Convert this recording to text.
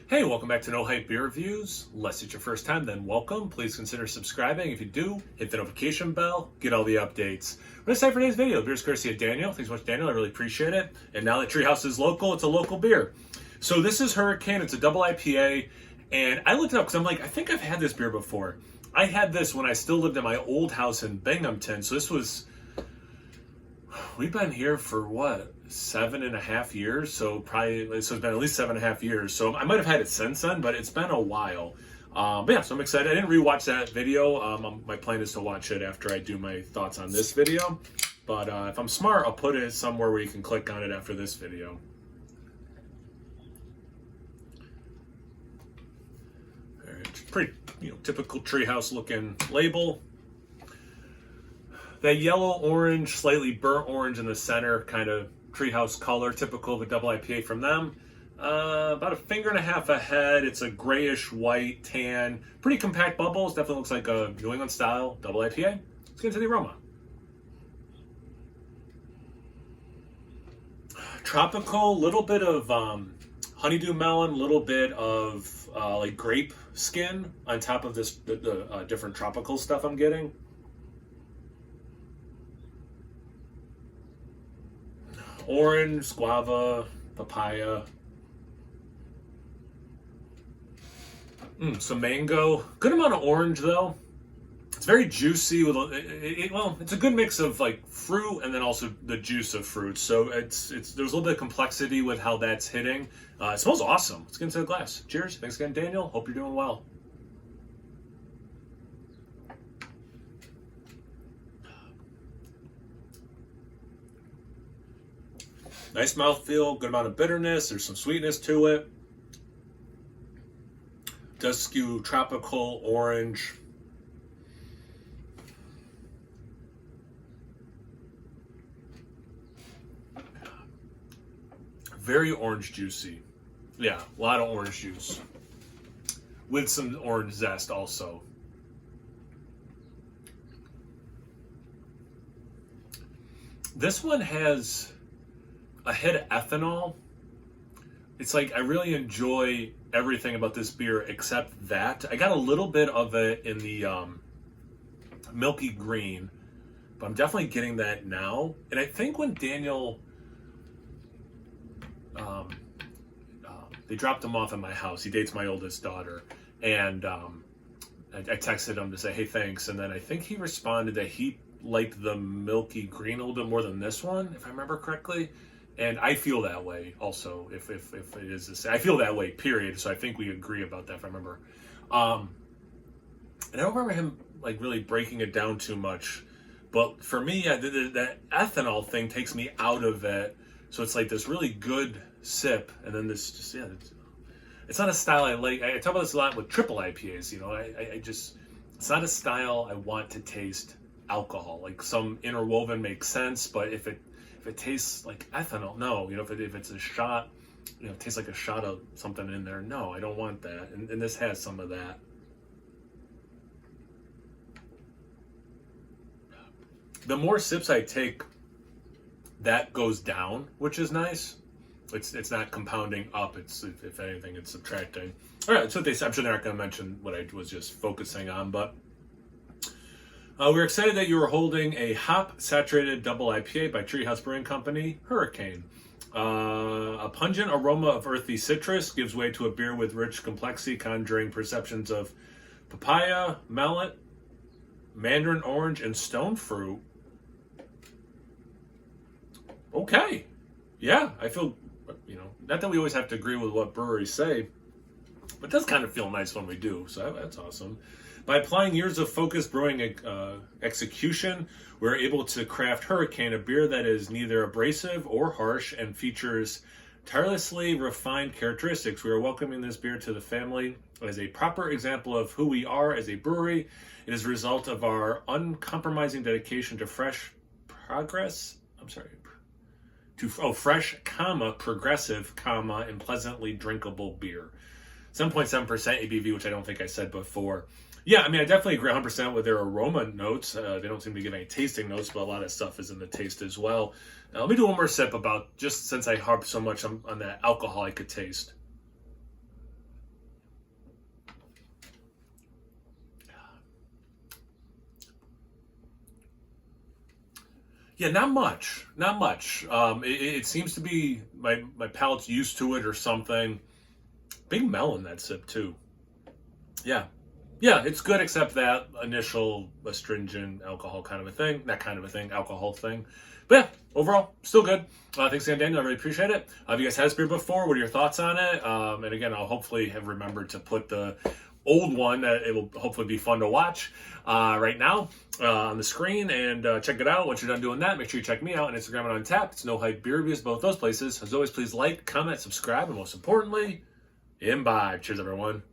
Hey, welcome back to No Hype Beer Reviews. Unless it's your first time, then welcome. Please consider subscribing. If you do, hit the notification bell, get all the updates. What is time for today's video? Beer's courtesy of Daniel. Thanks so much, Daniel. I really appreciate it. And now that Treehouse is local, it's a local beer. So this is Hurricane. It's a double IPA. And I looked it up because I'm like, I think I've had this beer before. I had this when I still lived in my old house in Binghamton. So this was, we've been here for what? 7.5 years, so it's been at least 7.5 years. So I might have had it since then, but it's been a while. But yeah, so I'm excited. I didn't rewatch that video. My plan is to watch it after I do my thoughts on this video. But if I'm smart, I'll put it somewhere where you can click on it after this video. All right, pretty typical Treehouse looking label. That yellow orange, slightly burnt orange in the center, kind of Treehouse color, typical of a double IPA from them. About 1.5 fingers ahead. It's a grayish white tan, pretty compact bubbles. Definitely looks like a New England style double IPA. Let's get into the aroma. Tropical, little bit of honeydew melon, little bit of like grape skin on top of this the different tropical stuff I'm getting. Orange, guava, papaya. Some mango. Good amount of orange though. It's very juicy with well, it's a good mix of like fruit and then also the juice of fruit. So there's a little bit of complexity with how that's hitting. It smells awesome. Let's get into the glass. Cheers. Thanks again, Daniel. Hope you're doing well. Nice mouthfeel, good amount of bitterness. There's some sweetness to it. Does skew tropical, orange. Very orange juicy. Yeah, a lot of orange juice. With some orange zest also. This one has a hit of ethanol. It's like I really enjoy everything about this beer except that. I got a little bit of it in the milky green, but I'm definitely getting that now. And I think when Daniel, they dropped him off at my house. He dates my oldest daughter, and I texted him to say, "Hey, thanks." And then I think he responded that he liked the milky green a little bit more than this one, if I remember correctly. And I feel that way also, if it is this. I feel that way, period. So I think we agree about that, if I remember. And I don't remember him like really breaking it down too much. But for me, yeah, that ethanol thing takes me out of it. So it's like this really good sip. And then this just, yeah, it's not a style I like. I talk about this a lot with triple IPAs, I just, it's not a style I want to taste alcohol. Like some interwoven makes sense, but if it tastes like ethanol, no. If it's a shot, it tastes like a shot of something in there. No, I don't want that. And this has some of that. The more sips I take, that goes down, which is nice. It's not compounding up. It's, if anything, it's subtracting. All right, so I'm sure they're not going to mention what I was just focusing on, but we're excited that you are holding a hop-saturated double IPA by Treehouse Brewing Company, Hurricane. A pungent aroma of earthy citrus gives way to a beer with rich complexity, conjuring perceptions of papaya, melon, mandarin orange, and stone fruit. Okay. Yeah, I feel, not that we always have to agree with what breweries say, but it does kind of feel nice when we do, so that's awesome. By applying years of focused brewing execution, we're able to craft Hurricane, a beer that is neither abrasive or harsh and features tirelessly refined characteristics. We are welcoming this beer to the family as a proper example of who we are as a brewery. It is a result of our uncompromising dedication to fresh, progressive, progressive, and pleasantly drinkable beer. 7.7% ABV, which I don't think I said before. Yeah, I definitely agree 100% with their aroma notes. They don't seem to give any tasting notes, but a lot of stuff is in the taste as well. Now, let me do one more sip about, just since I harped so much on that alcohol I could taste. Yeah, not much. Not much. It seems to be my palate's used to it or something. Big melon that sip too. Yeah. Yeah, it's good except that initial astringent alcohol kind of a thing. That kind of a thing, alcohol thing. But yeah, overall, still good. Thanks again, Daniel. I really appreciate it. Have you guys had this beer before? What are your thoughts on it? And again, I'll hopefully have remembered to put the old one. It'll hopefully be fun to watch right now on the screen. And check it out. Once you're done doing that, make sure you check me out on Instagram and Untappd. It's No Hype Beer Reviews, both those places. As always, please like, comment, subscribe, and most importantly, imbibe. Cheers, everyone.